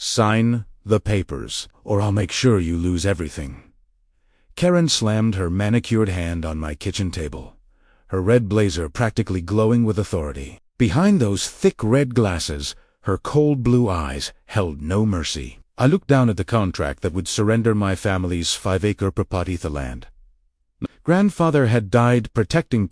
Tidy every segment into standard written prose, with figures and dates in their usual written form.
Sign the papers, or I'll make sure you lose everything." Karen slammed her manicured hand on my kitchen table, her red blazer practically glowing with authority. Behind those thick red glasses, her cold blue eyes held no mercy. I looked down at the contract that would surrender my family's 5-acre Prapatitha land. Grandfather had died protecting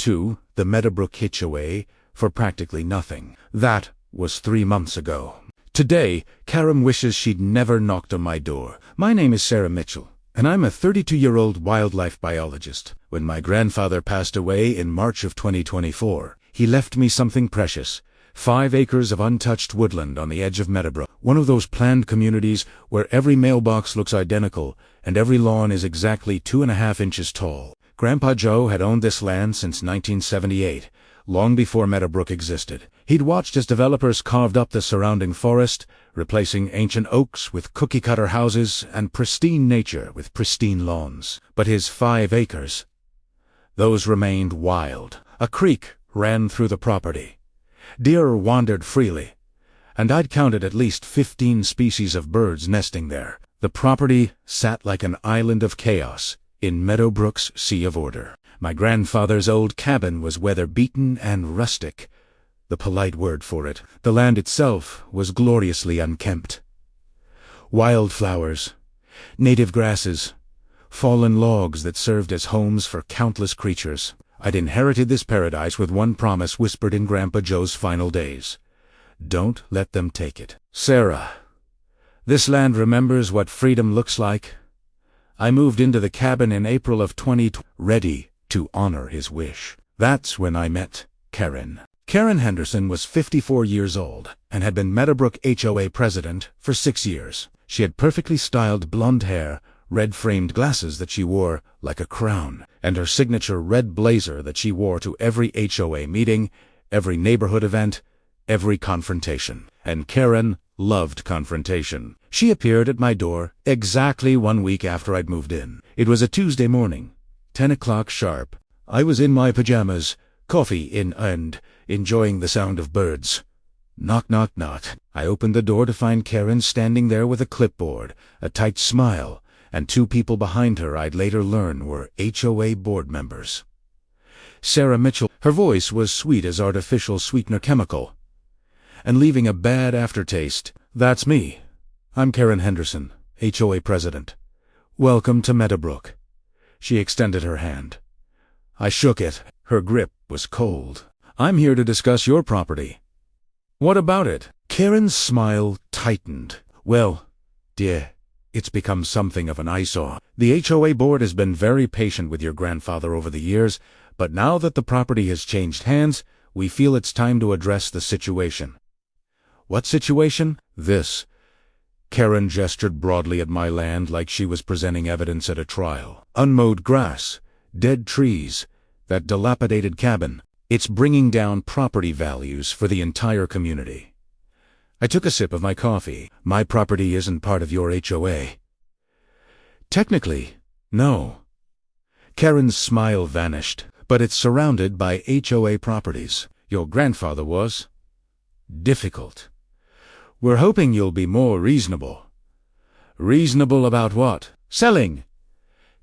the Meadowbrook HOA for practically nothing. That was 3 months ago. Today, Karen wishes she'd never knocked on my door. "My name is Sarah Mitchell, and I'm a 32-year-old wildlife biologist. When my grandfather passed away in March of 2024, he left me something precious. 5 acres of untouched woodland on the edge of Meadowbrook, one of those planned communities where every mailbox looks identical and every lawn is exactly 2.5 inches tall. Grandpa Joe had owned this land since 1978, long before Meadowbrook existed. He'd watched as developers carved up the surrounding forest, replacing ancient oaks with cookie-cutter houses and pristine nature with pristine lawns. But his 5 acres, those remained wild. A creek ran through the property. Deer wandered freely, and I'd counted at least 15 species of birds nesting there. The property sat like an island of chaos in Meadowbrook's sea of order. My grandfather's old cabin was weather-beaten and rustic, the polite word for it. The land itself was gloriously unkempt. Wildflowers, native grasses, fallen logs that served as homes for countless creatures. I'd inherited this paradise with one promise whispered in Grandpa Joe's final days: "Don't let them take it." "Sarah, this land remembers what freedom looks like." I moved into the cabin in April of 2020, ready to honor his wish. That's when I met Karen. Karen Henderson was 54 years old and had been Meadowbrook HOA President for 6 years. She had perfectly styled blonde hair, red-framed glasses that she wore like a crown, and her signature red blazer that she wore to every HOA meeting, every neighborhood event, every confrontation. And Karen loved confrontation. She appeared at my door exactly 1 week after I'd moved in. It was a Tuesday morning, 10 o'clock sharp. I was in my pajamas, coffee in and enjoying the sound of birds. Knock, knock, knock. I opened the door to find Karen standing there with a clipboard, a tight smile, and 2 people behind her I'd later learn were HOA board members. Sarah Mitchell. Her voice was sweet as artificial sweetener chemical, and leaving a bad aftertaste. "That's me. I'm Karen Henderson, HOA President. Welcome to Meadowbrook." She extended her hand. I shook it. Her grip was cold. "I'm here to discuss your property." "What about it?" Karen's smile tightened. "Well, dear, it's become something of an eyesore. The HOA board has been very patient with your grandfather over the years, but now that the property has changed hands, we feel it's time to address the situation." "What situation?" "This." Karen gestured broadly at my land like she was presenting evidence at a trial. "Unmowed grass, dead trees, that dilapidated cabin. It's bringing down property values for the entire community." I took a sip of my coffee. "My property isn't part of your HOA." "Technically, no." Karen's smile vanished. "But it's surrounded by HOA properties. Your grandfather was." "Difficult. We're hoping you'll be more reasonable." "Reasonable about what?" "Selling."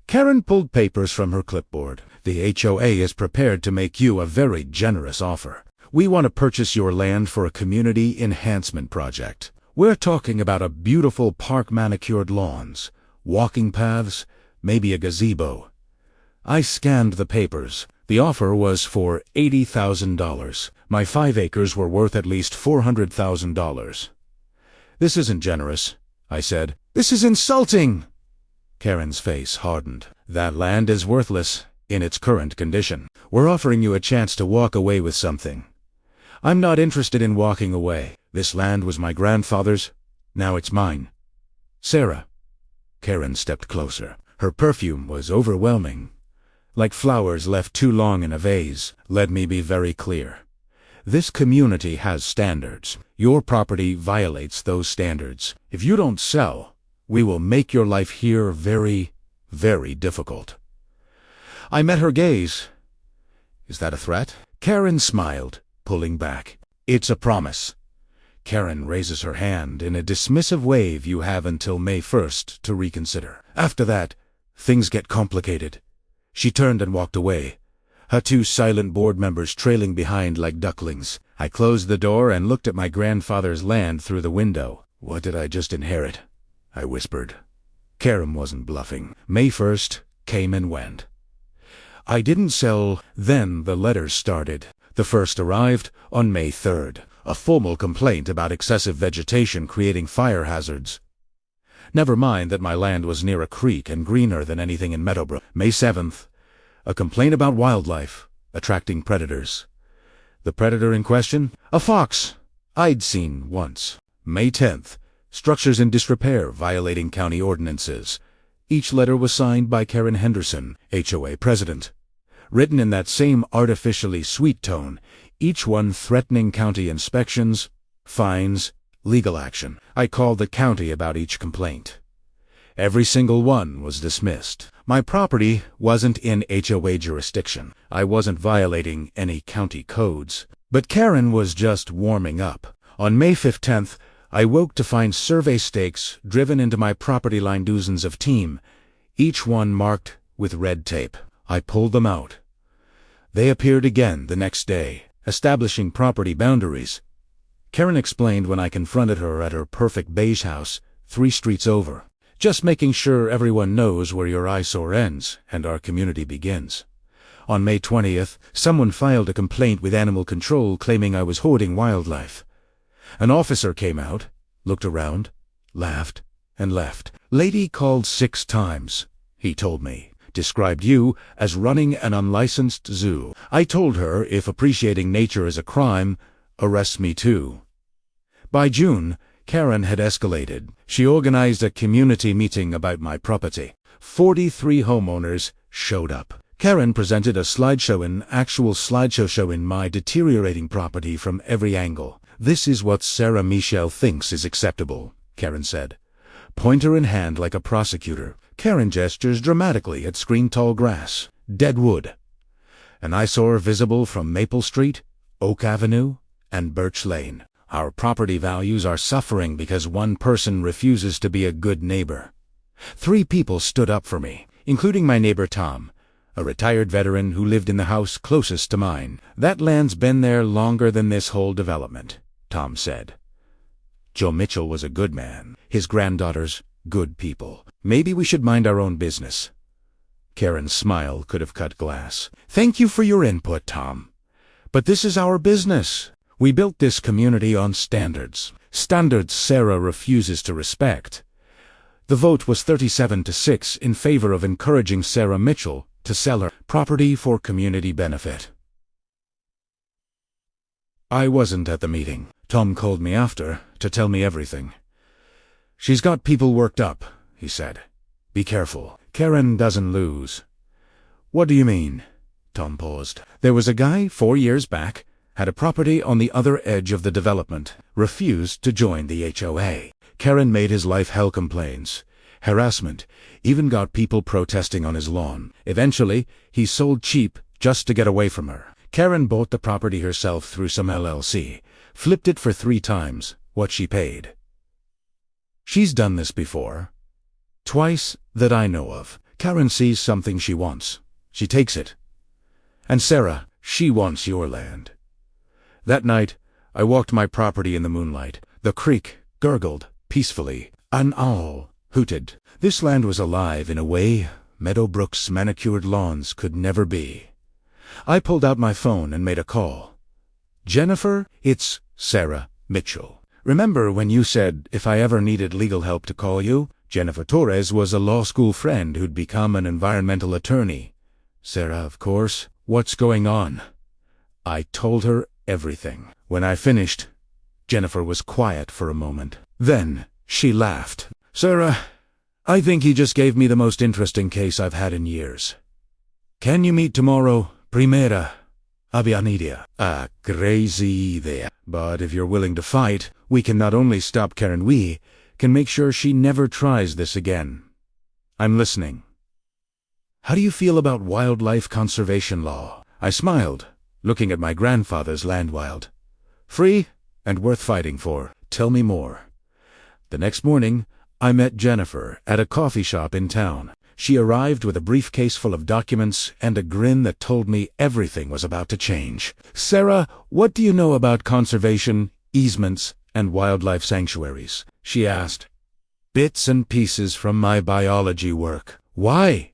Karen pulled papers from her clipboard. "The HOA is prepared to make you a very generous offer. We want to purchase your land for a community enhancement project. We're talking about a beautiful park, manicured lawns, walking paths, maybe a gazebo." I scanned the papers. The offer was for $80,000. My 5 acres were worth at least $400,000. "This isn't generous," I said. "This is insulting." Karen's face hardened. "That land is worthless in its current condition. We're offering you a chance to walk away with something." "I'm not interested in walking away. This land was my grandfather's. Now it's mine." "Sarah." Karen stepped closer. Her perfume was overwhelming, like flowers left too long in a vase. "Let me be very clear. This community has standards. Your property violates those standards. If you don't sell, we will make your life here very, very difficult." I met her gaze. "Is that a threat?" Karen smiled, pulling back. "It's a promise. Karen raises her hand in a dismissive wave. You have until May 1st to reconsider. After that, things get complicated. She turned and walked away, her two silent board members trailing behind like ducklings. I closed the door and looked at my grandfather's land through the window. What did I just inherit? I whispered. Karen wasn't bluffing. May 1st came and went. I didn't sell. Then the letters started. The first arrived on May 3rd. A formal complaint about excessive vegetation creating fire hazards. Never mind that my land was near a creek and greener than anything in Meadowbrook. May 7th, a complaint about wildlife, attracting predators. The predator in question? A fox I'd seen once. May 10th, structures in disrepair violating county ordinances. Each letter was signed by Karen Henderson, HOA President. Written in that same artificially sweet tone, each one threatening county inspections, fines, legal action. I called the county about each complaint. Every single one was dismissed. My property wasn't in HOA jurisdiction. I wasn't violating any county codes. But Karen was just warming up. On May 15th, I woke to find survey stakes driven into my property line, dozens of team, each one marked with red tape. I pulled them out. They appeared again the next day, establishing property boundaries. Karen explained when I confronted her at her perfect beige house, 3 streets over. Just making sure everyone knows where your eyesore ends and our community begins. On May 20th, someone filed a complaint with animal control claiming I was hoarding wildlife. An officer came out, looked around, laughed, and left. Lady called 6 times, he told me. Described you as running an unlicensed zoo. I told her if appreciating nature is a crime, arrest me too. By June, Karen had escalated. She organized a community meeting about my property. 43 homeowners showed up. Karen presented a actual slideshow showing my deteriorating property from every angle. This is what Sarah Michelle thinks is acceptable, Karen said. Pointer in hand like a prosecutor. Karen gestures dramatically at screen-tall grass, dead wood. An eyesore visible from Maple Street, Oak Avenue, and Birch Lane. Our property values are suffering because one person refuses to be a good neighbor. 3 people stood up for me, including my neighbor Tom, a retired veteran who lived in the house closest to mine. That land's been there longer than this whole development, Tom said. Joe Mitchell was a good man. His granddaughters, good people. Maybe we should mind our own business. Karen's smile could have cut glass. Thank you for your input, Tom. But this is our business. We built this community on standards. Standards Sarah refuses to respect. The vote was 37-6 in favor of encouraging Sarah Mitchell to sell her property for community benefit. I wasn't at the meeting. Tom called me after to tell me everything. She's got people worked up, he said. Be careful. Karen doesn't lose. What do you mean? Tom paused. There was a guy 4 years back, had a property on the other edge of the development, refused to join the HOA. Karen made his life hell, complaints, harassment, even got people protesting on his lawn. Eventually, he sold cheap just to get away from her. Karen bought the property herself through some LLC, flipped it for 3 times what she paid. She's done this before. Twice that I know of. Karen sees something she wants. She takes it. And Sarah, she wants your land. That night, I walked my property in the moonlight. The creek gurgled peacefully. An owl hooted. This land was alive in a way Meadowbrook's manicured lawns could never be. I pulled out my phone and made a call. Jennifer, it's Sarah Mitchell. Remember when you said if I ever needed legal help to call you? Jennifer Torres was a law school friend who'd become an environmental attorney. Sarah, of course. What's going on? I told her everything. When I finished, Jennifer was quiet for a moment. Then she laughed. Sarah, I think he just gave me the most interesting case I've had in years. Can you meet tomorrow? Primera. Avianidia. A crazy idea. But if you're willing to fight, we can not only stop Karen, we can make sure she never tries this again. I'm listening. How do you feel about wildlife conservation law? I smiled, looking at my grandfather's land. Wild. Free? And worth fighting for. Tell me more. The next morning, I met Jennifer at a coffee shop in town. She arrived with a briefcase full of documents and a grin that told me everything was about to change. "Sarah, what do you know about conservation, easements, and wildlife sanctuaries?" she asked. "Bits and pieces from my biology work." "Why?"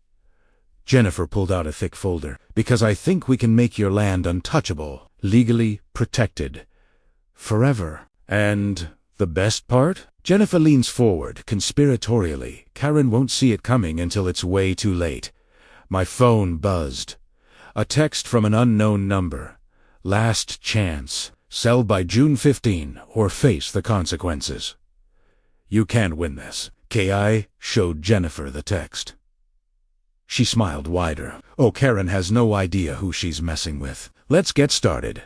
Jennifer pulled out a thick folder. "Because I think we can make your land untouchable, legally protected. Forever. And the best part?" Jennifer leans forward, conspiratorially. Karen won't see it coming until it's way too late. My phone buzzed. A text from an unknown number. "Last chance. Sell by June 15 or face the consequences." "You can't win this." K.I. showed Jennifer the text. She smiled wider. "Oh, Karen has no idea who she's messing with. Let's get started."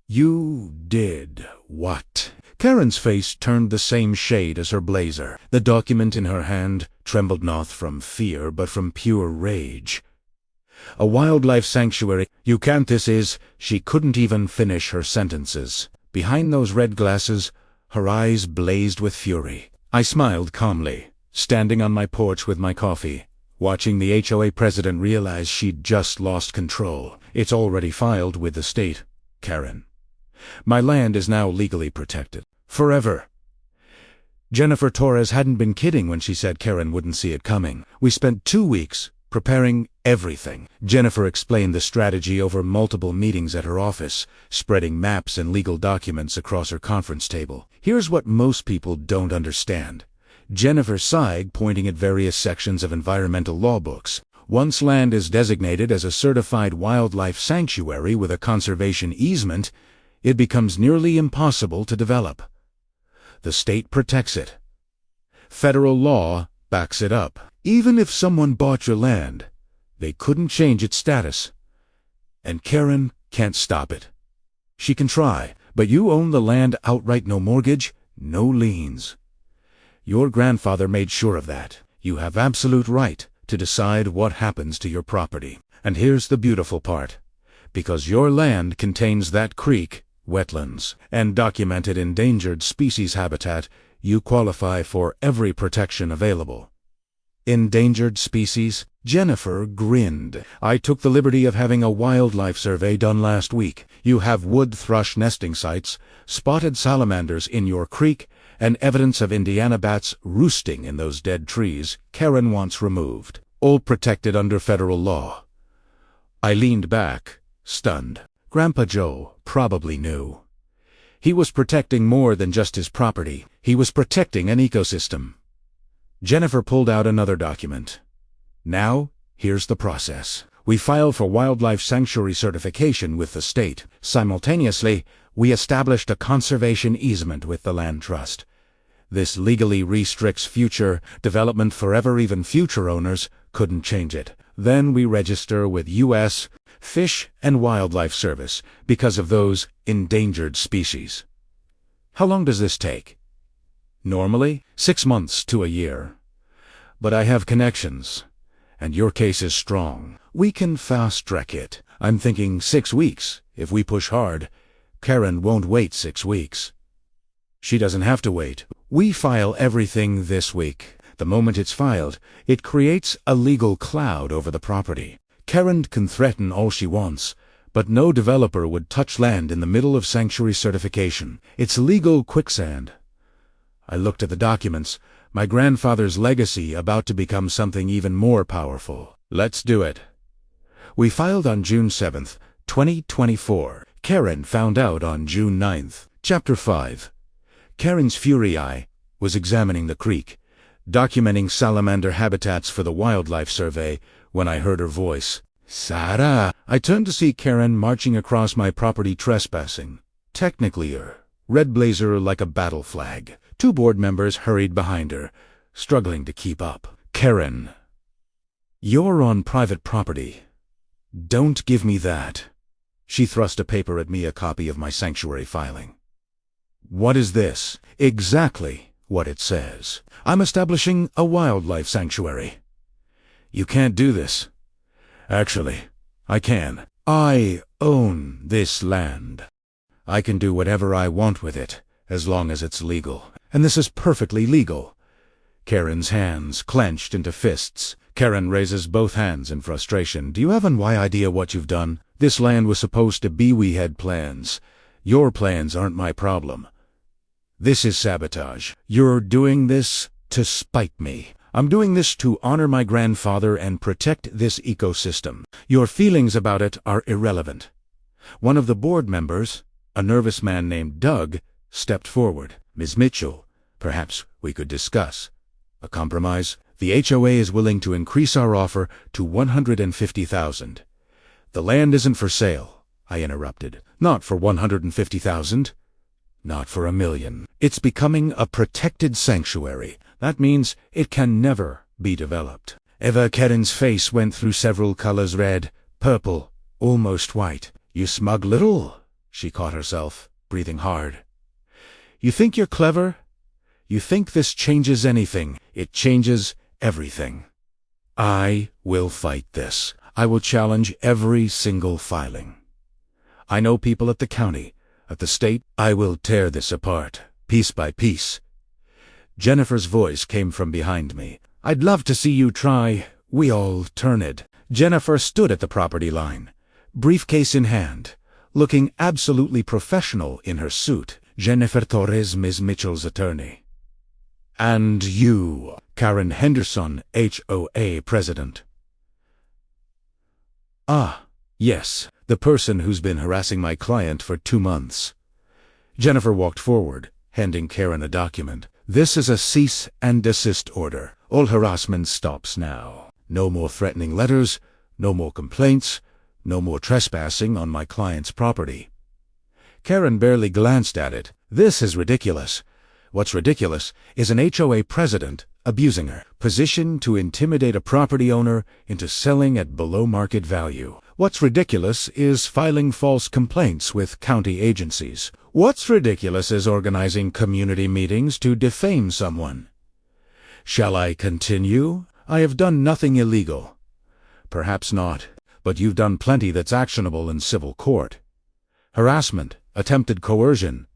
"You did what?" Karen's face turned the same shade as her blazer. The document in her hand trembled not from fear, but from pure rage. "A wildlife sanctuary. You can't. This is—" She couldn't even finish her sentences. Behind those red glasses, her eyes blazed with fury. I smiled calmly, standing on my porch with my coffee, watching the HOA president realize she'd just lost control. "It's already filed with the state, Karen. My land is now legally protected. Forever." Jennifer Torres hadn't been kidding when she said Karen wouldn't see it coming. We spent 2 weeks preparing everything. Jennifer explained the strategy over multiple meetings at her office, spreading maps and legal documents across her conference table. Here's what most people don't understand. Jennifer sighed, pointing at various sections of environmental law books. Once land is designated as a certified wildlife sanctuary with a conservation easement, it becomes nearly impossible to develop. The state protects it. Federal law backs it up. Even if someone bought your land, they couldn't change its status. And Karen can't stop it. She can try, but you own the land outright, no mortgage, no liens. Your grandfather made sure of that. You have absolute right to decide what happens to your property. And here's the beautiful part. Because your land contains that creek, wetlands, and documented endangered species habitat, you qualify for every protection available. Endangered species? Jennifer grinned. "I took the liberty of having a wildlife survey done last week. You have wood thrush nesting sites, spotted salamanders in your creek, and evidence of Indiana bats roosting in those dead trees Karen wants removed. All protected under federal law." I leaned back, stunned. Grandpa Joe probably knew. He was protecting more than just his property. He was protecting an ecosystem. Jennifer pulled out another document. "Now, here's the process. We file for wildlife sanctuary certification with the state. Simultaneously, we established a conservation easement with the land trust. This legally restricts future development forever. Even future owners couldn't change it. Then we register with U.S. Fish and Wildlife Service because of those endangered species." "How long does this take?" "Normally, 6 months to a year. But I have connections, and your case is strong. We can fast-track it. I'm thinking 6 weeks, if we push hard. Karen won't wait 6 weeks. She doesn't have to wait. We file everything this week. The moment it's filed, it creates a legal cloud over the property. Karen can threaten all she wants, but no developer would touch land in the middle of sanctuary certification. It's legal quicksand." I looked at the documents, my grandfather's legacy about to become something even more powerful. "Let's do it." We filed on June 7th, 2024. Karen found out on June 9th. Chapter 5. Karen's fury eye was examining the creek, documenting salamander habitats for the wildlife survey, when I heard her voice. "Sarah!" I turned to see Karen marching across my property trespassing. Technically her red blazer like a battle flag. 2 board members hurried behind her, struggling to keep up. "Karen, you're on private property. Don't give me that." She thrust a paper at me, a copy of my sanctuary filing. "What is this?" "Exactly what it says. I'm establishing a wildlife sanctuary." "You can't do this." "Actually, I can. I own this land. I can do whatever I want with it, as long as it's legal. And this is perfectly legal. Karen's hands clenched into fists. Karen raises both hands in frustration. Do you have any idea what you've done? This land was supposed to be. We had plans. Your plans aren't my problem. This is sabotage. You're doing this to spite me. I'm doing this to honor my grandfather and protect this ecosystem. Your feelings about it are irrelevant. One of the board members, a nervous man named Doug, stepped forward. Ms. Mitchell, perhaps we could discuss a compromise. The HOA is willing to increase our offer to $150,000. The land isn't for sale, I interrupted. Not for $150,000. Not for $1 million. It's becoming a protected sanctuary. That means it can never be developed. Karen's face went through several colors: red, purple, almost white. You smug little, she caught herself, breathing hard. You think you're clever? You think this changes anything? It changes everything. I will fight this. I will challenge every single filing. I know people at the county, at the state. I will tear this apart, piece by piece. Jennifer's voice came from behind me. I'd love to see you try. We all turned. Jennifer stood at the property line, briefcase in hand, looking absolutely professional in her suit. Jennifer Torres, Ms. Mitchell's attorney. And you, Karen Henderson, HOA President. Ah, yes, the person who's been harassing my client for 2 months. Jennifer walked forward, handing Karen a document. This is a cease and desist order. All harassment stops now. No more threatening letters, no more complaints, no more trespassing on my client's property. Karen barely glanced at it. This is ridiculous. What's ridiculous is an HOA president abusing her position to intimidate a property owner into selling at below market value. What's ridiculous is filing false complaints with county agencies. What's ridiculous is organizing community meetings to defame someone. Shall I continue? I have done nothing illegal. Perhaps not, but you've done plenty that's actionable in civil court. Harassment, attempted coercion,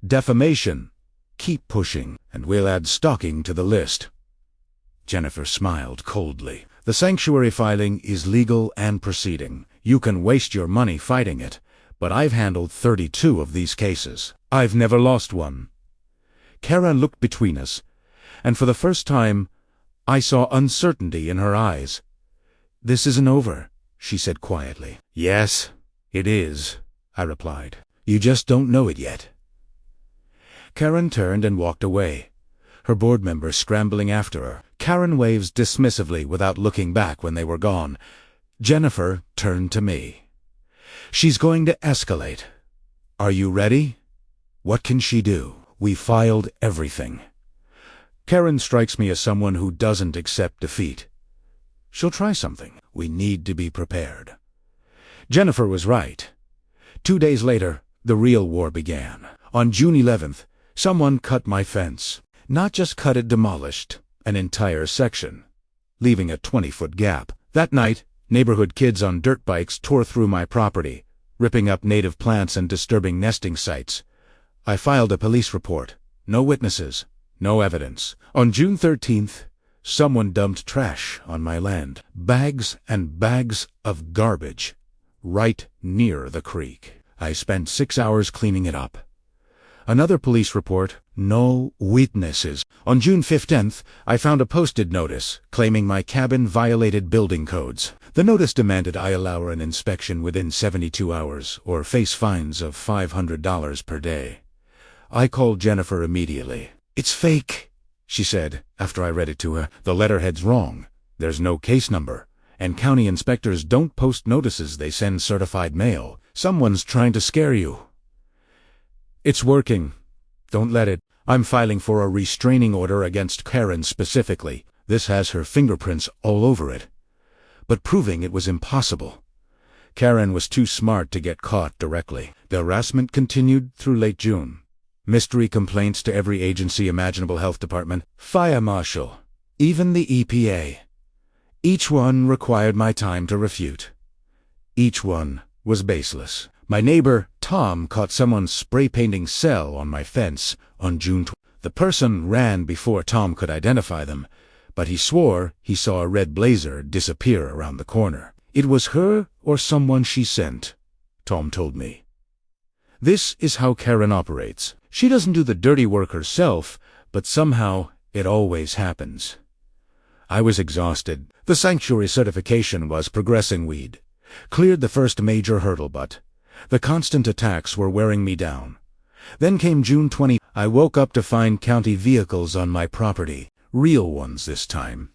defamation. Keep pushing, and we'll add stalking to the list. Jennifer smiled coldly. The sanctuary filing is legal and proceeding. You can waste your money fighting it, but I've handled 32 of these cases. I've never lost one. Karen looked between us, and for the first time, I saw uncertainty in her eyes. This isn't over, she said quietly. Yes, it is, I replied. You just don't know it yet. Karen turned and walked away, her board members scrambling after her. Karen waves dismissively without looking back when they were gone. Jennifer turned to me. She's going to escalate. Are you ready? What can she do? We filed everything. Karen strikes me as someone who doesn't accept defeat. She'll try something. We need to be prepared. Jennifer was right. 2 days later, the real war began. On June 11th, someone cut my fence. Not just cut it, demolished an entire section, leaving a 20-foot gap. That night, neighborhood kids on dirt bikes tore through my property, ripping up native plants and disturbing nesting sites. I filed a police report. No witnesses, no evidence. On June 13th, someone dumped trash on my land. Bags and bags of garbage, right near the creek. I spent 6 hours cleaning it up. Another police report, no witnesses. On June 15th, I found a posted notice claiming my cabin violated building codes. The notice demanded I allow an inspection within 72 hours or face fines of $500 per day. I called Jennifer immediately. It's fake, she said after I read it to her. The letterhead's wrong. There's no case number. And county inspectors don't post notices, they send certified mail. Someone's trying to scare you. It's working. Don't let it. I'm filing for a restraining order against Karen specifically. This has her fingerprints all over it. But proving it was impossible. Karen was too smart to get caught directly. The harassment continued through late June. Mystery complaints to every agency imaginable: health department, fire marshal, even the EPA. Each one required my time to refute. Each one was baseless. My neighbor, Tom caught someone spray painting "Cell" on my fence on June 20. The person ran before Tom could identify them, but he swore he saw a red blazer disappear around the corner. It was her or someone she sent, Tom told me. This is how Karen operates. She doesn't do the dirty work herself, but somehow it always happens. I was exhausted. The sanctuary certification was progressing. We'd cleared the first major hurdle, but the constant attacks were wearing me down. Then came June 20. I woke up to find county vehicles on my property. Real ones this time.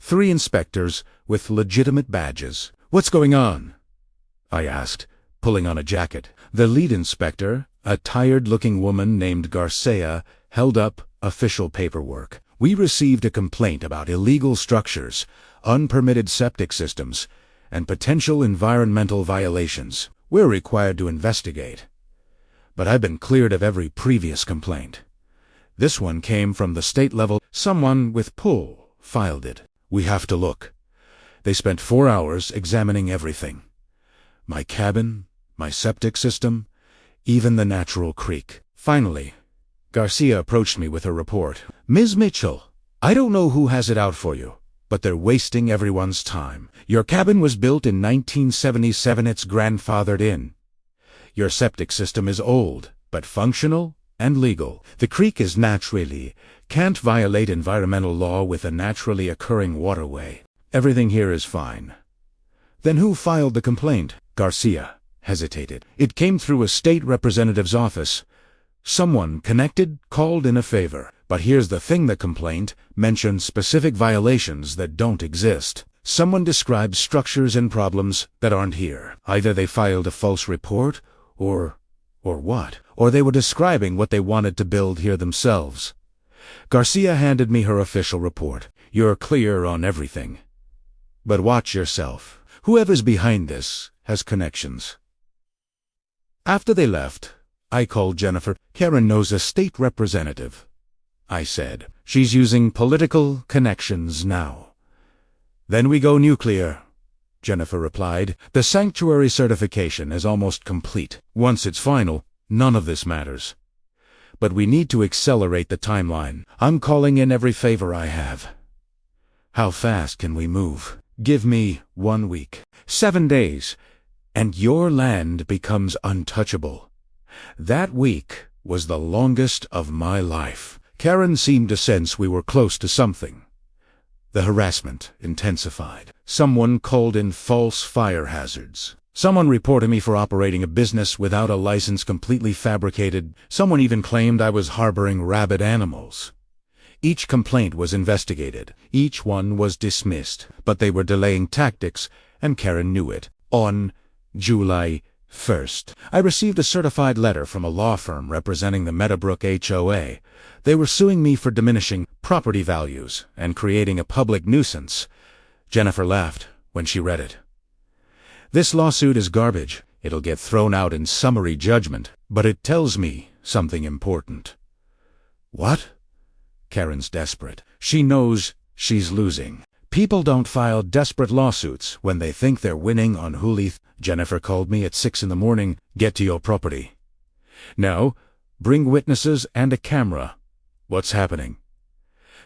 3 inspectors with legitimate badges. "What's going on?" I asked, pulling on a jacket. The lead inspector, a tired-looking woman named Garcia, held up official paperwork. "We received a complaint about illegal structures, unpermitted septic systems, and potential environmental violations. We're required to investigate. But I've been cleared of every previous complaint. This one came from the state level. Someone with pull filed it. We have to look." They spent 4 hours examining everything. My cabin, my septic system, even the natural creek. Finally, Garcia approached me with a report. "Ms. Mitchell, I don't know who has it out for you, but they're wasting everyone's time. Your cabin was built in 1977. It's grandfathered in. Your septic system is old, but functional and legal. The creek is naturally, can't violate environmental law with a naturally occurring waterway. Everything here is fine." "Then who filed the complaint?" Garcia hesitated. "It came through a state representative's office. Someone connected called in a favor. But here's the thing, the complaint mentioned specific violations that don't exist. Someone describes structures and problems that aren't here. Either they filed a false report, or what? Or they were describing what they wanted to build here themselves." Garcia handed me her official report. "You're clear on everything. But watch yourself. Whoever's behind this has connections." After they left, I called Jennifer. "Karen knows a state representative," I said. "She's using political connections now." "Then we go nuclear," Jennifer replied. "The sanctuary certification is almost complete. Once it's final, none of this matters. But we need to accelerate the timeline. I'm calling in every favor I have." "How fast can we move?" "Give me 1 week. 7 days, and your land becomes untouchable." That week was the longest of my life. Karen seemed to sense we were close to something. The harassment intensified. Someone called in false fire hazards. Someone reported me for operating a business without a license, completely fabricated. Someone even claimed I was harboring rabid animals. Each complaint was investigated. Each one was dismissed. But they were delaying tactics, and Karen knew it. On July 1st, I received a certified letter from a law firm representing the Meadowbrook HOA. They were suing me for diminishing property values and creating a public nuisance. Jennifer laughed when she read it. "This lawsuit is garbage. It'll get thrown out in summary judgment, but it tells me something important." "What?" Karen's desperate. She knows she's losing. People don't file desperate lawsuits when they think they're winning on Huli. "Jennifer called me at 6 a.m. "Get to your property. Now, bring witnesses and a camera." "What's happening?"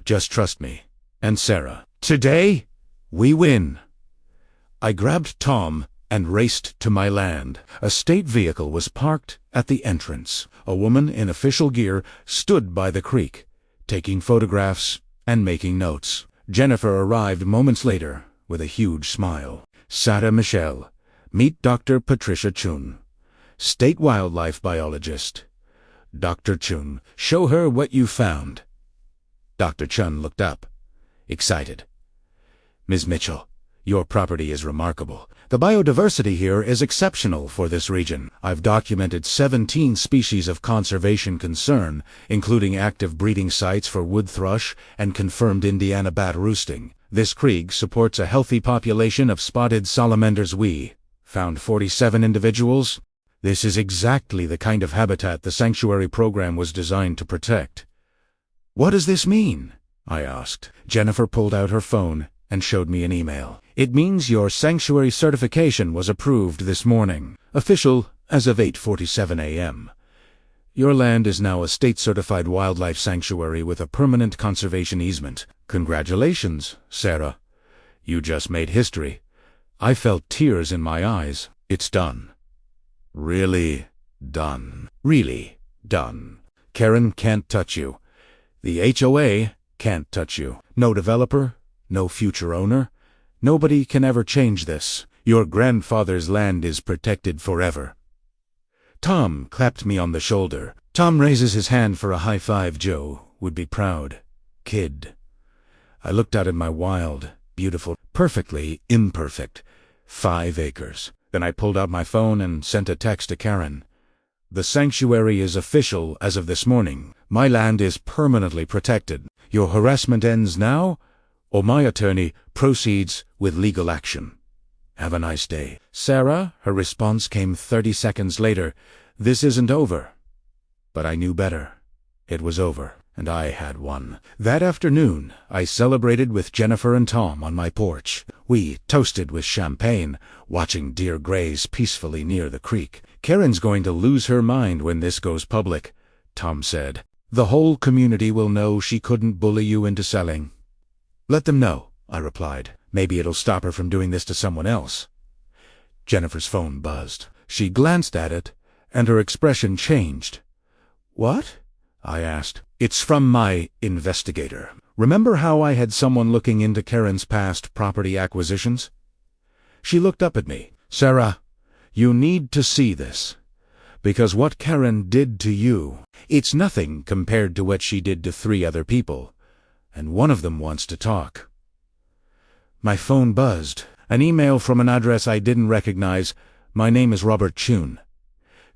"Just trust me. And Sarah. Today, we win." I grabbed Tom and raced to my land. A state vehicle was parked at the entrance. A woman in official gear stood by the creek, taking photographs and making notes. Jennifer arrived moments later with a huge smile. "Sarah Michelle, meet Dr. Patricia Chun, state wildlife biologist." "Dr. Chun, show her what you found." Dr. Chun looked up, excited. "Ms. Mitchell, your property is remarkable. The biodiversity here is exceptional for this region. I've documented 17 species of conservation concern, including active breeding sites for wood thrush and confirmed Indiana bat roosting. This creek supports a healthy population of spotted salamanders. We found 47 individuals. This is exactly the kind of habitat the sanctuary program was designed to protect." "What does this mean?" I asked. Jennifer pulled out her phone and showed me an email. "It means your sanctuary certification was approved this morning. Official as of 8:47 a.m. Your land is now a state-certified wildlife sanctuary with a permanent conservation easement. Congratulations, Sarah. You just made history. I felt tears in my eyes. It's done. Really done. Really done. Karen can't touch you. The HOA can't touch you. No developer, no future owner. Nobody can ever change this. Your grandfather's land is protected forever. Tom clapped me on the shoulder. Tom raises his hand for a high five. Joe would be proud. Kid. I looked out at my wild, beautiful, perfectly imperfect 5 acres. Then I pulled out my phone and sent a text to Karen. The sanctuary is official as of this morning. My land is permanently protected. Your harassment ends now, or my attorney proceeds with legal action. Have a nice day. Sarah, her response came 30 seconds later. This isn't over. But I knew better. It was over, and I had won. That afternoon, I celebrated with Jennifer and Tom on my porch. We toasted with champagne, watching deer graze peacefully near the creek. Karen's going to lose her mind when this goes public, Tom said. The whole community will know she couldn't bully you into selling. Let them know, I replied. Maybe it'll stop her from doing this to someone else. Jennifer's phone buzzed. She glanced at it, and her expression changed. What? I asked. It's from my investigator. Remember how I had someone looking into Karen's past property acquisitions? She looked up at me. Sarah, you need to see this. Because what Karen did to you, it's nothing compared to what she did to 3 other people, and one of them wants to talk. My phone buzzed. An email from an address I didn't recognize. My name is Robert Chun.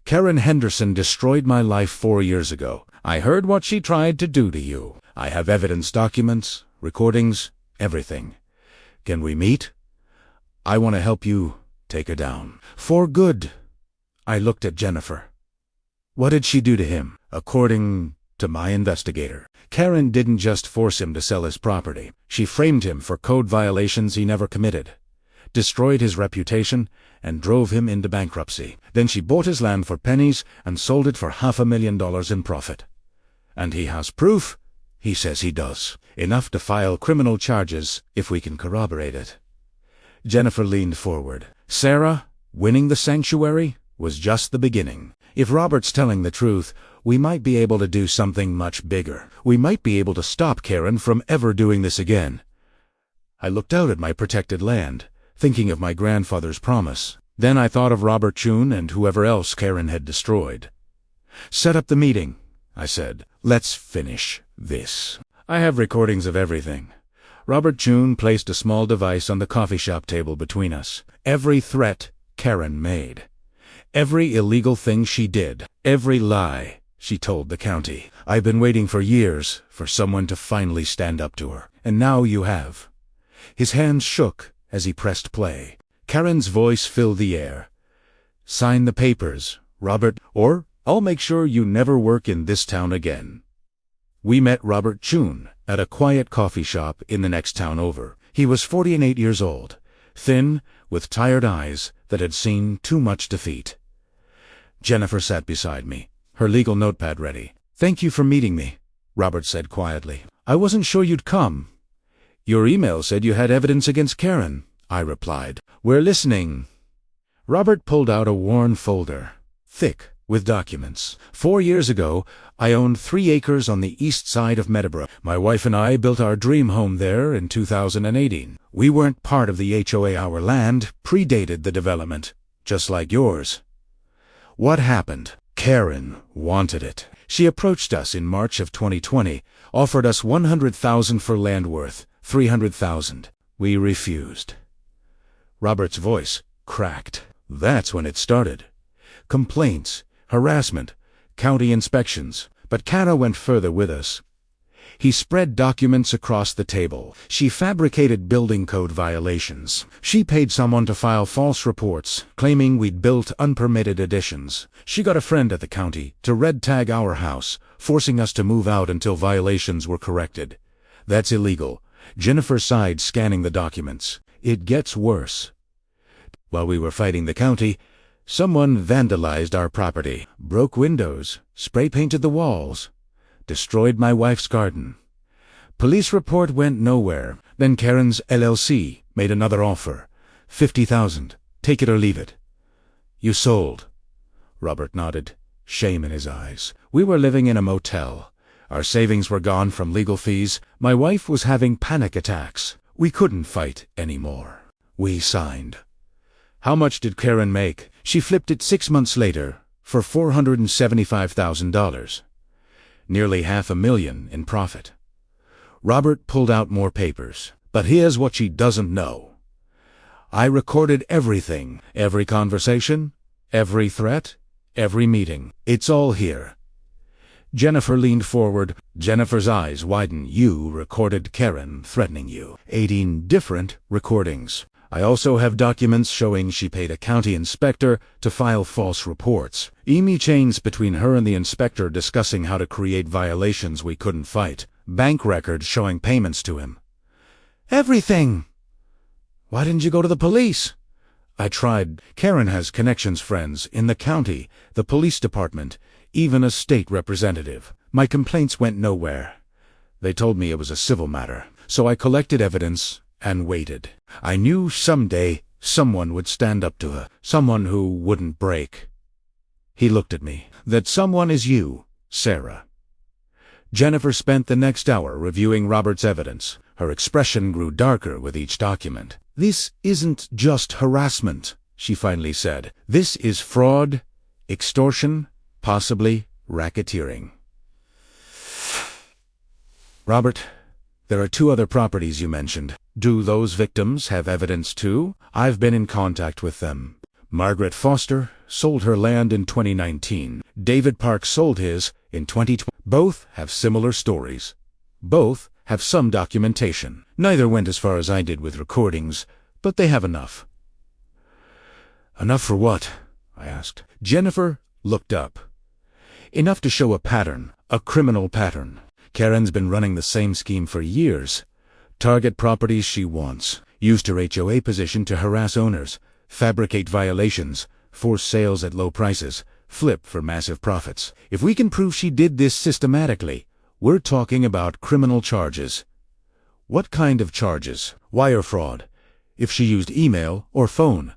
Karen Henderson destroyed my life 4 years ago. I heard what she tried to do to you. I have evidence, documents, recordings, everything. Can we meet? I want to help you take her down. For good. I looked at Jennifer. What did she do to him? According to my investigator, Karen didn't just force him to sell his property. She framed him for code violations he never committed, destroyed his reputation, and drove him into bankruptcy. Then she bought his land for pennies and sold it for $500,000 in profit. And he has proof? He says he does. Enough to file criminal charges if we can corroborate it. Jennifer leaned forward. Sarah, winning the sanctuary was just the beginning. If Robert's telling the truth, we might be able to do something much bigger. We might be able to stop Karen from ever doing this again. I looked out at my protected land, thinking of my grandfather's promise. Then I thought of Robert Chun and whoever else Karen had destroyed. Set up the meeting, I said. Let's finish this. I have recordings of everything. Robert Chun placed a small device on the coffee shop table between us. Every threat Karen made. Every illegal thing she did. Every lie she told the county. I've been waiting for years for someone to finally stand up to her. And now you have. His hands shook as he pressed play. Karen's voice filled the air. Sign the papers, Robert, or I'll make sure you never work in this town again. We met Robert Chun at a quiet coffee shop in the next town over. He was 48 years old, thin, with tired eyes that had seen too much defeat. Jennifer sat beside me, her legal notepad ready. Thank you for meeting me, Robert said quietly. I wasn't sure you'd come. Your email said you had evidence against Karen, I replied. We're listening. Robert pulled out a worn folder, thick with documents. 4 years ago, I owned 3 acres on the east side of Meadowbrook. My wife and I built our dream home there in 2018. We weren't part of the HOA. Our land predated the development, just like yours. What happened? Karen wanted it. She approached us in March of 2020, offered us $100,000 for land worth $300,000. We refused. Robert's voice cracked. That's when it started. Complaints, harassment, county inspections. But Kara went further with us. He spread documents across the table. She fabricated building code violations. She paid someone to file false reports, claiming we'd built unpermitted additions. She got a friend at the county to red tag our house, forcing us to move out until violations were corrected. That's illegal. Jennifer sighed, scanning the documents. It gets worse. While we were fighting the county, Someone vandalized our property, broke windows, spray-painted the walls, destroyed my wife's garden. Police report went nowhere. Then Karen's LLC made another offer. $50,000. Take it or leave it. You sold. Robert nodded, shame in his eyes. We were living in a motel. Our savings were gone from legal fees. My wife was having panic attacks. We couldn't fight anymore. We signed. How much did Karen make? She flipped it 6 months later for $475,000. Nearly $500,000 in profit. Robert pulled out more papers. But here's what she doesn't know. I recorded everything. Every conversation, every threat, every meeting. It's all here. Jennifer leaned forward. Jennifer's eyes widened. You recorded Karen threatening you. 18 different recordings. I also have documents showing she paid a county inspector to file false reports. Email chains between her and the inspector discussing how to create violations we couldn't fight. Bank records showing payments to him. Everything! Why didn't you go to the police? I tried. Karen has connections, friends, in the county, the police department, even a state representative. My complaints went nowhere. They told me it was a civil matter, so I collected evidence and waited. I knew someday someone would stand up to her, someone who wouldn't break. He looked at me. That someone is you, Sarah. Jennifer spent the next hour reviewing Robert's evidence. Her expression grew darker with each document. This isn't just harassment, she finally said. This is fraud, extortion, possibly racketeering. Robert, there are 2 other properties you mentioned. Do those victims have evidence too? I've been in contact with them. Margaret Foster sold her land in 2019. David Park sold his in 2020. Both have similar stories. Both have some documentation. Neither went as far as I did with recordings, but they have enough. Enough for what? I asked. Jennifer looked up. Enough to show a pattern, a criminal pattern. Karen's been running the same scheme for years. Target properties she wants. Used her HOA position to harass owners, fabricate violations, force sales at low prices, flip for massive profits. If we can prove she did this systematically, we're talking about criminal charges. What kind of charges? Wire fraud. If she used email or phone.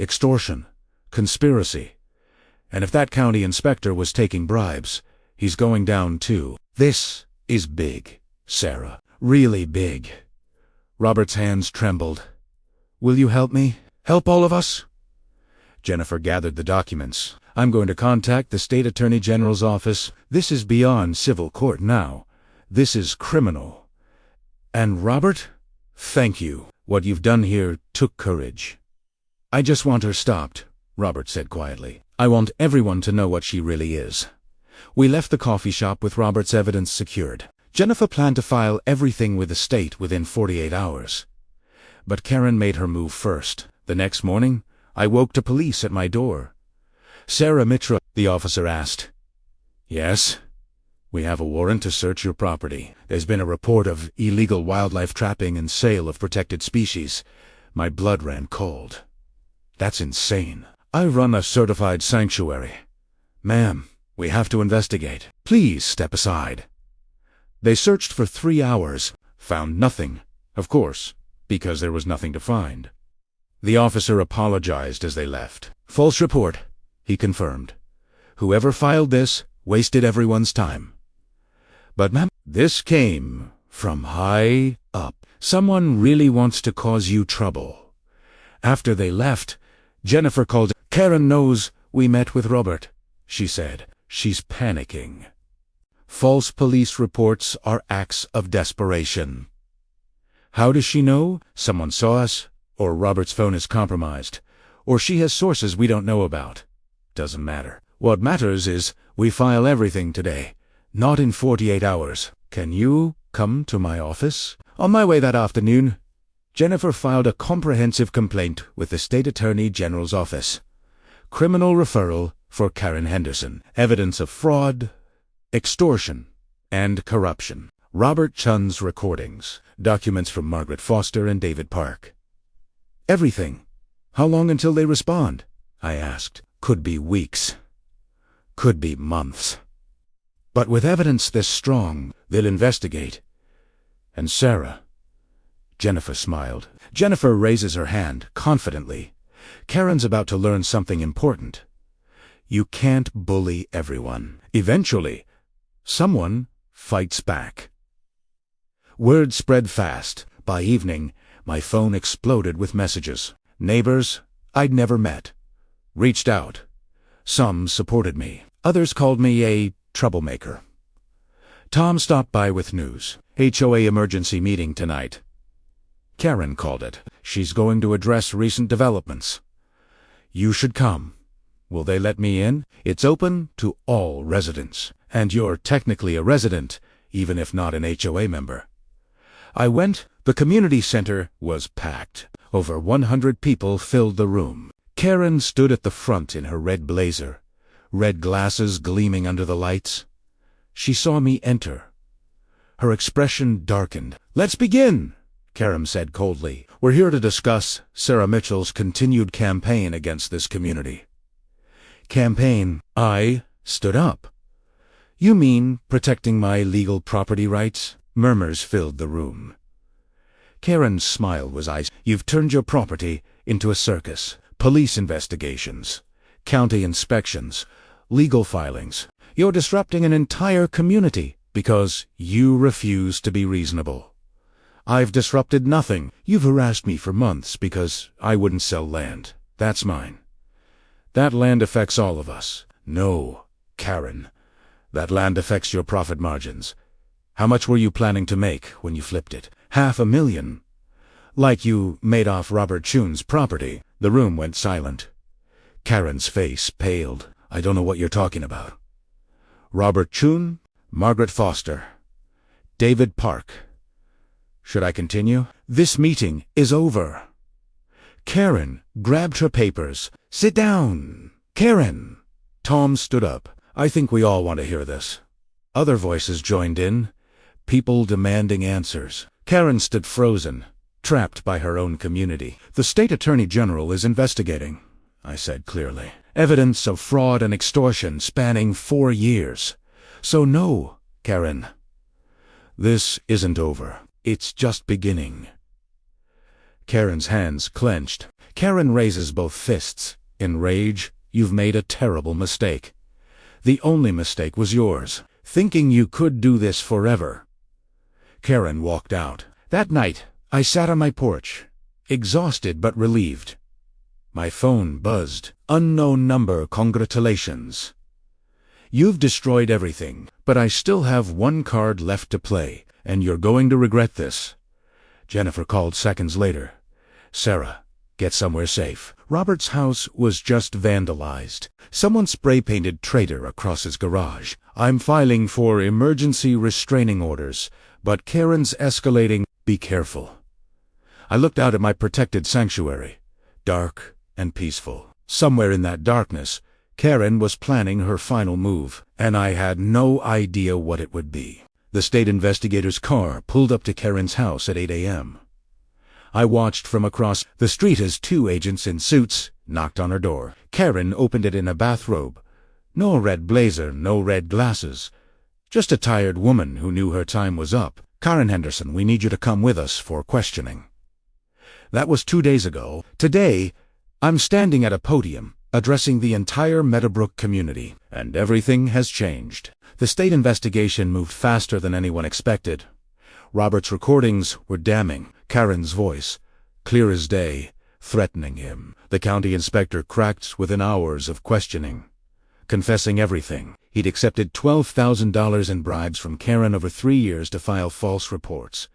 Extortion. Conspiracy. And if that county inspector was taking bribes, he's going down too. This is big, Sarah. Really big. Robert's hands trembled. Will you help me? Help all of us? Jennifer gathered the documents. I'm going to contact the State Attorney General's office. This is beyond civil court now. This is criminal. And Robert, thank you. What you've done here took courage. I just want her stopped, Robert said quietly. I want everyone to know what she really is. We left the coffee shop with Robert's evidence secured. Jennifer planned to file everything with the state within 48 hours. But Karen made her move first. The next morning, I woke to police at my door. Sarah Mitra, the officer asked. Yes? We have a warrant to search your property. There's been a report of illegal wildlife trapping and sale of protected species. My blood ran cold. That's insane. I run a certified sanctuary. Ma'am, we have to investigate. Please step aside. They searched for 3 hours, found nothing, of course, because there was nothing to find. The officer apologized as they left. False report, he confirmed. Whoever filed this wasted everyone's time. But ma'am, this came from high up. Someone really wants to cause you trouble. After they left, Jennifer called. Karen knows we met with Robert, she said. She's panicking. False police reports are acts of desperation. How does she know? Someone saw us, or Robert's phone is compromised, or she has sources we don't know about. Doesn't matter. What matters is we file everything today, not in 48 hours. Can you come to my office? On my way that afternoon, Jennifer filed a comprehensive complaint with the State Attorney General's office. Criminal referral for Karen Henderson. Evidence of fraud, extortion, and corruption. Robert Chun's recordings. Documents from Margaret Foster and David Park. Everything. How long until they respond? I asked. Could be weeks. Could be months. But with evidence this strong, they'll investigate. And Sarah. Jennifer smiled. Jennifer raises her hand, confidently. Karen's about to learn something important. You can't bully everyone. Eventually, someone fights back. Word spread fast. By evening, my phone exploded with messages. Neighbors I'd never met reached out. Some supported me. Others called me a troublemaker. Tom stopped by with news. HOA emergency meeting tonight. Karen called it. She's going to address recent developments. You should come. Will they let me in? It's open to all residents. And you're technically a resident, even if not an HOA member. I went. The community center was packed. Over 100 people filled the room. Karen stood at the front in her red blazer, red glasses gleaming under the lights. She saw me enter. Her expression darkened. Let's begin, Karen said coldly. We're here to discuss Sarah Mitchell's continued campaign against this community. Campaign? I stood up. You mean protecting my legal property rights? Murmurs filled the room. Karen's smile was ice. You've turned your property into a circus. Police investigations, county inspections, legal filings. You're disrupting an entire community because you refuse to be reasonable. I've disrupted nothing. You've harassed me for months because I wouldn't sell land. That's mine. That land affects all of us. No, Karen. That land affects your profit margins. How much were you planning to make when you flipped it? $500,000. Like you made off Robert Chun's property. The room went silent. Karen's face paled. I don't know what you're talking about. Robert Chun, Margaret Foster, David Park. Should I continue? This meeting is over. Karen grabbed her papers. Sit down. Karen. Tom stood up. I think we all want to hear this. Other voices joined in, people demanding answers. Karen stood frozen, trapped by her own community. The state attorney general is investigating, I said clearly. Evidence of fraud and extortion spanning 4 years. So no, Karen. This isn't over. It's just beginning. Karen's hands clenched. Karen raises both fists. In rage, you've made a terrible mistake. The only mistake was yours, thinking you could do this forever. Karen walked out. That night, I sat on my porch, exhausted but relieved. My phone buzzed. Unknown number, congratulations. You've destroyed everything, but I still have one card left to play, and you're going to regret this. Jennifer called seconds later. Sarah, get somewhere safe. Robert's house was just vandalized. Someone spray-painted traitor across his garage. I'm filing for emergency restraining orders, but Karen's escalating. Be careful. I looked out at my protected sanctuary, dark and peaceful. Somewhere in that darkness, Karen was planning her final move, and I had no idea what it would be. The state investigator's car pulled up to Karen's house at 8 a.m. I watched from across the street as 2 agents in suits knocked on her door. Karen opened it in a bathrobe. No red blazer, no red glasses. Just a tired woman who knew her time was up. Karen Henderson, we need you to come with us for questioning. That was 2 days ago. Today, I'm standing at a podium, addressing the entire Meadowbrook community, and everything has changed. The state investigation moved faster than anyone expected. Robert's recordings were damning. Karen's voice, clear as day, threatening him. The county inspector cracked within hours of questioning, confessing everything. He'd accepted $12,000 in bribes from Karen over 3 years to file false reports.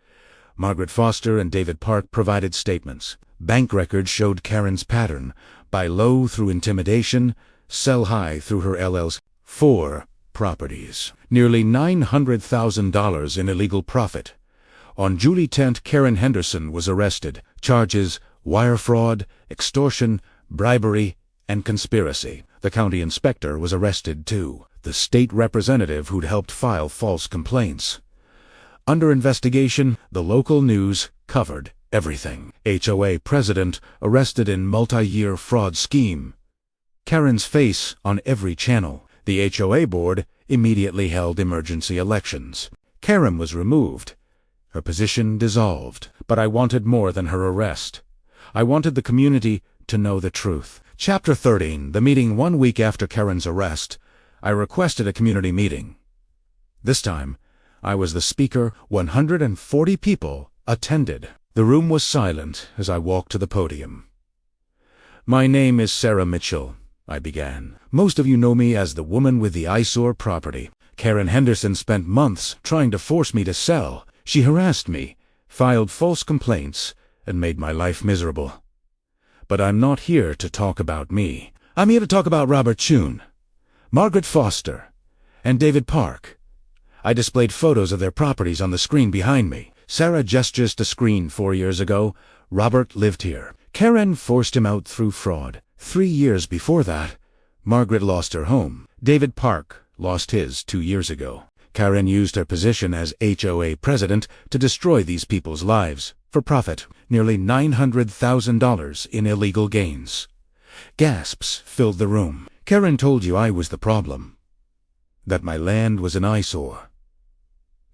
Margaret Foster and David Park provided statements. Bank records showed Karen's pattern: buy low through intimidation, sell high through her LLs. 4 properties. Nearly $900,000 in illegal profit. On July 10th, Karen Henderson was arrested. Charges: wire fraud, extortion, bribery, and conspiracy. The county inspector was arrested too, the state representative who'd helped file false complaints. Under investigation, the local news covered everything. HOA President arrested in multi-year fraud scheme. Karen's face on every channel. The HOA board immediately held emergency elections. Karen was removed. Her position dissolved. But I wanted more than her arrest. I wanted the community to know the truth. Chapter 13, the meeting 1 week after Karen's arrest. I requested a community meeting. This time, I was the speaker. 140 people attended. The room was silent as I walked to the podium. "My name is Sarah Mitchell," I began. "Most of you know me as the woman with the eyesore property. Karen Henderson spent months trying to force me to sell. She harassed me, filed false complaints, and made my life miserable. But I'm not here to talk about me. I'm here to talk about Robert Chun, Margaret Foster, and David Park." I displayed photos of their properties on the screen behind me. Sarah gestures to screen 4 years ago. Robert lived here. Karen forced him out through fraud. 3 years before that, Margaret lost her home. David Park lost his 2 years ago. Karen used her position as HOA President to destroy these people's lives, for profit, nearly $900,000 in illegal gains. Gasps filled the room. Karen told you I was the problem, that my land was an eyesore,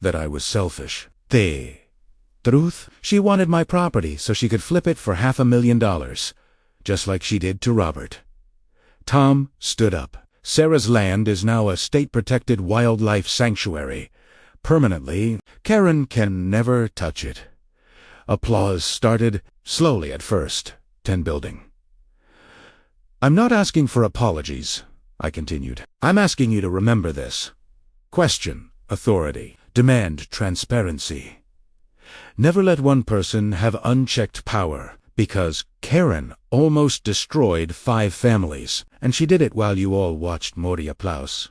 that I was selfish. The truth? She wanted my property so she could flip it for $500,000, just like she did to Robert. Tom stood up. Sarah's land is now a state-protected wildlife sanctuary. Permanently, Karen can never touch it. Applause started, slowly at first, 10 building. "I'm not asking for apologies," I continued. "I'm asking you to remember this. Question authority. Demand transparency. Never let one person have unchecked power, because Karen almost destroyed 5 families, and she did it while you all watched Morty applause."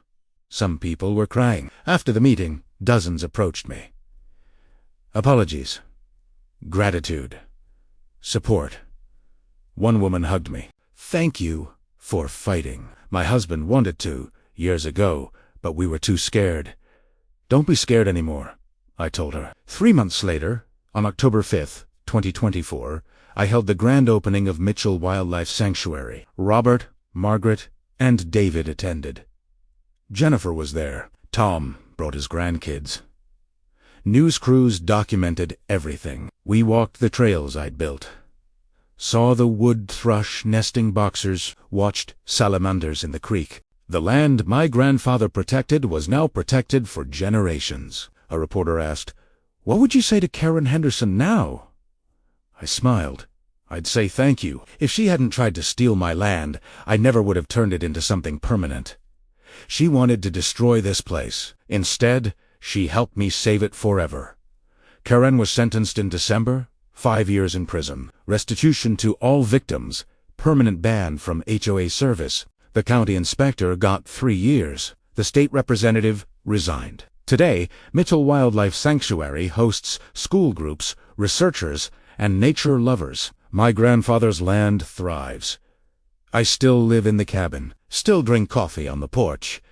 Some people were crying. After the meeting, dozens approached me. Apologies. Gratitude. Support. One woman hugged me. "Thank you for fighting. My husband wanted to, years ago, but we were too scared." "Don't be scared anymore," I told her. 3 months later, on October 5th, 2024, I held the grand opening of Mitchell Wildlife Sanctuary. Robert, Margaret, and David attended. Jennifer was there. Tom brought his grandkids. News crews documented everything. We walked the trails I'd built, saw the wood thrush nesting boxers, watched salamanders in the creek. The land my grandfather protected was now protected for generations. A reporter asked, "What would you say to Karen Henderson now?" I smiled. "I'd say thank you. If she hadn't tried to steal my land, I never would have turned it into something permanent. She wanted to destroy this place. Instead, she helped me save it forever." Karen was sentenced in December, 5 years in prison. Restitution to all victims, permanent ban from HOA service. The county inspector got 3 years. The state representative resigned. Today, Mitchell Wildlife Sanctuary hosts school groups, researchers, and nature lovers. My grandfather's land thrives. I still live in the cabin, still drink coffee on the porch,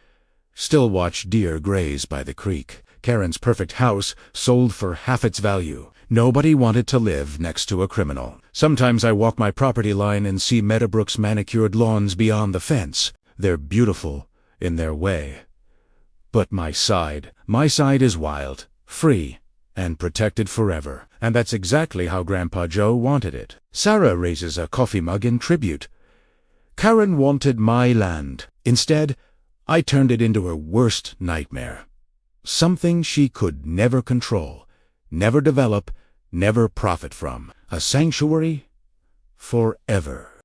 still watch deer graze by the creek. Karen's perfect house sold for half its value. Nobody wanted to live next to a criminal. Sometimes I walk my property line and see Meadowbrook's manicured lawns beyond the fence. They're beautiful in their way. But my side is wild, free, and protected forever. And that's exactly how Grandpa Joe wanted it. Sarah raises a coffee mug in tribute. Karen wanted my land. Instead, I turned it into her worst nightmare. Something she could never control, never develop, never profit from. A sanctuary forever.